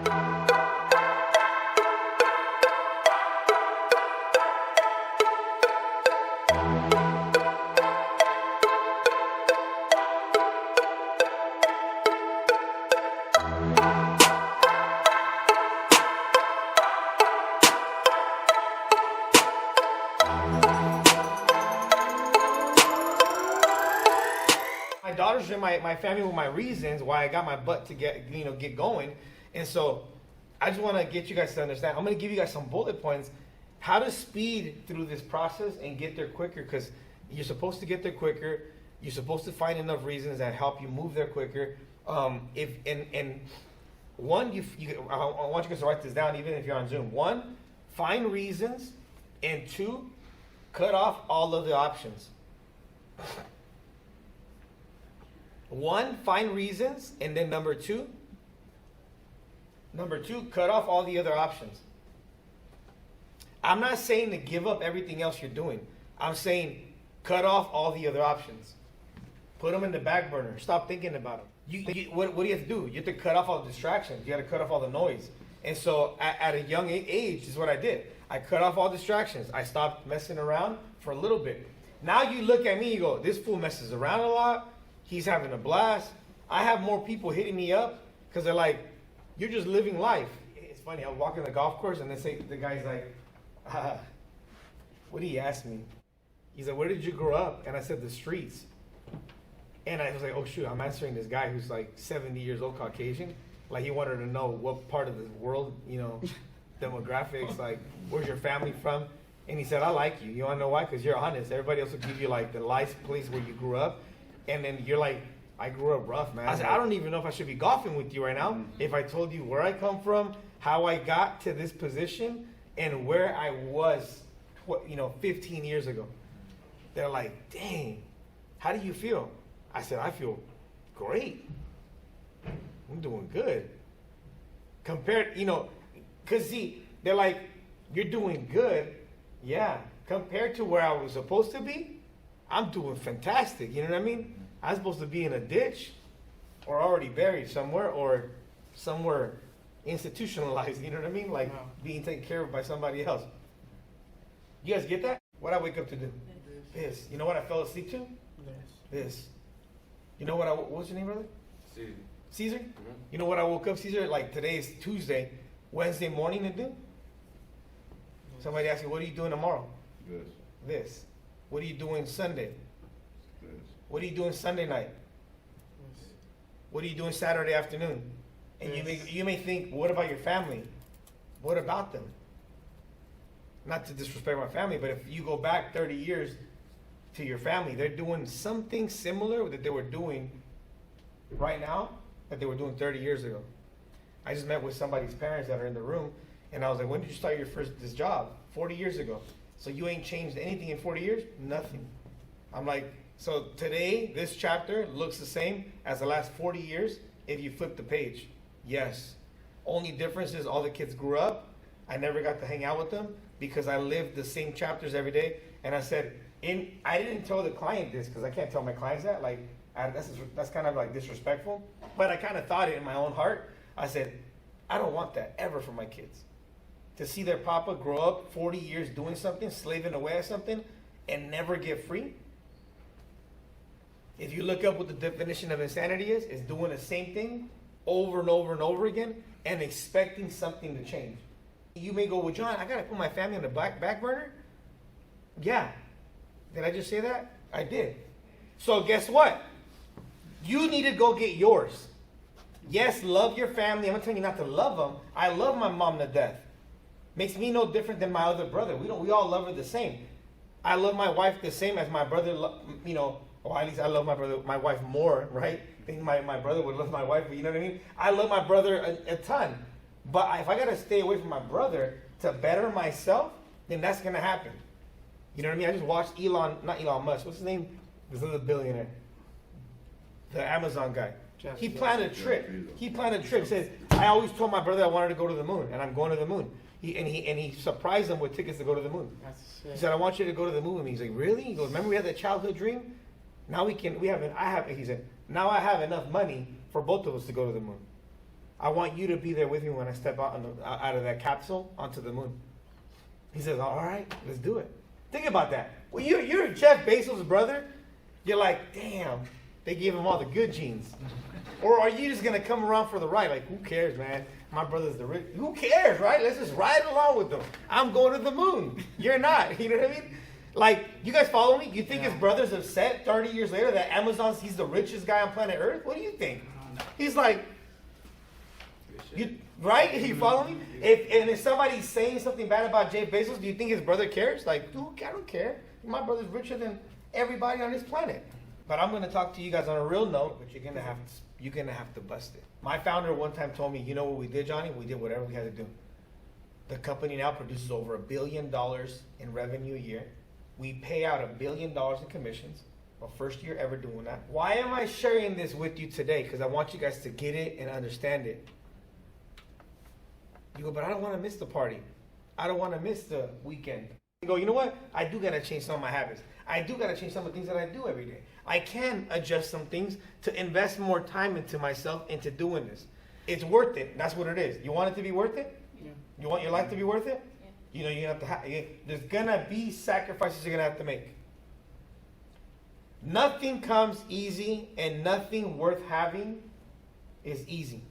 My daughters and my family were my reasons why I got my butt to get going. And so I just want to get you guys to understand. I'm going to give you guys some bullet points how to speed through this process and get there quicker, because you're supposed to get there quicker. You're supposed to find enough reasons that help you move there quicker. I want you guys to write this down even if you're on Zoom. 1, find reasons, and 2, cut off all of the options. 1, find reasons, and then number two, cut off all the other options. I'm not saying to give up everything else you're doing. I'm saying cut off all the other options. Put them in the back burner. Stop thinking about them. What do you have to do? You have to cut off all the distractions. You got to cut off all the noise. And so at a young age, this is what I did. I cut off all distractions. I stopped messing around for a little bit. Now you look at me, you go, this fool messes around a lot. He's having a blast. I have more people hitting me up because they're like, you're just living life. It's funny, I was walking the golf course and the guy's like, what did he ask me? He's like, where did you grow up? And I said, the streets. And I was like, oh shoot, I'm answering this guy who's like 70 years old, Caucasian. Like he wanted to know what part of the world, demographics, like where's your family from? And he said, I like you. You want to know why? Because you're honest. Everybody else will give you like the nice place where you grew up. And then you're like, I grew up rough, man. I said, I don't even know if I should be golfing with you right now. If I told you where I come from, how I got to this position, and where I was, 15 years ago. They're like, dang, how do you feel? I said, I feel great. I'm doing good. Compared, because see, they're like, you're doing good. Yeah. Compared to where I was supposed to be, I'm doing fantastic. You know what I mean? I'm supposed to be in a ditch or already buried somewhere or somewhere institutionalized. You know what I mean? Like being taken care of by somebody else. You guys get that? What I wake up to do? This. You know what I fell asleep to? This. You know what what's your name, brother? Caesar. Caesar? Mm-hmm. You know what I woke up, Caesar? Like today is Tuesday, Wednesday morning to do? Somebody asked me, what are you doing tomorrow? This. What are you doing Sunday? This. What are you doing Sunday night? What are you doing Saturday afternoon? And you may think, what about your family? What about them? Not to disrespect my family, but if you go back 30 years to your family, they're doing something similar that they were doing right now that they were doing 30 years ago. I just met with somebody's parents that are in the room, and I was like, when did you start this job? 40 years ago. So you ain't changed anything in 40 years? Nothing. I'm like, so today, this chapter looks the same as the last 40 years if you flip the page. Yes. Only difference is all the kids grew up. I never got to hang out with them because I lived the same chapters every day. And I said, I didn't tell the client this because I can't tell my clients that. Like, that's kind of like disrespectful. But I kind of thought it in my own heart. I said, I don't want that ever for my kids. To see their papa grow up 40 years doing something, slaving away at something, and never get free. If you look up what the definition of insanity is, it's doing the same thing over and over and over again and expecting something to change. You may go, well, John, I got to put my family on the back burner? Yeah. Did I just say that? I did. So guess what? You need to go get yours. Yes, love your family. I'm not telling you not to love them. I love my mom to death. Makes me no different than my other brother. We all love her the same. I love my wife the same as my brother, or at least I love my wife more, right? I think my brother would love my wife, but you know what I mean? I love my brother a ton. But if I got to stay away from my brother to better myself, then that's going to happen. You know what I mean? I just watched not Elon Musk, what's his name? This other billionaire. The Amazon guy. He planned a trip. He said, I always told my brother I wanted to go to the moon, and I'm going to the moon. He surprised them with tickets to go to the moon. He said, I want you to go to the moon with me. He's like, really? He goes, remember we had that childhood dream? Now he said, now I have enough money for both of us to go to the moon. I want you to be there with me when I step out of that capsule onto the moon. He says, all right, let's do it. Think about that. Well, you're Jeff Bezos' brother. You're like, damn, they gave him all the good genes. Or are you just going to come around for the ride? Like, who cares, man? My brother's the rich. Who cares, right? Let's just ride along with them. I'm going to the moon. You're not. You know what I mean? Like, you guys follow me? You think his brother's upset 30 years later that he's the richest guy on planet Earth? What do you think? He's like, right? You follow me? If somebody's saying something bad about Jeff Bezos, do you think his brother cares? Like, dude, I don't care. My brother's richer than everybody on this planet. But I'm going to talk to you guys on a real note, but you're going to have to bust it. My founder one time told me, you know what we did, Johnny? We did whatever we had to do. The company now produces over $1 billion in revenue a year. We pay out $1 billion in commissions. Our first year ever doing that. Why am I sharing this with you today? Because I want you guys to get it and understand it. You go, but I don't want to miss the party. I don't want to miss the weekend. You go, you know what? I do got to change some of my habits. I do got to change some of the things that I do every day. I can adjust some things to invest more time into myself, into doing this. It's worth it. That's what it is. You want it to be worth it? Yeah. You want your life to be worth it? Yeah. You know, you have to there's going to be sacrifices you're going to have to make. Nothing comes easy, and nothing worth having is easy.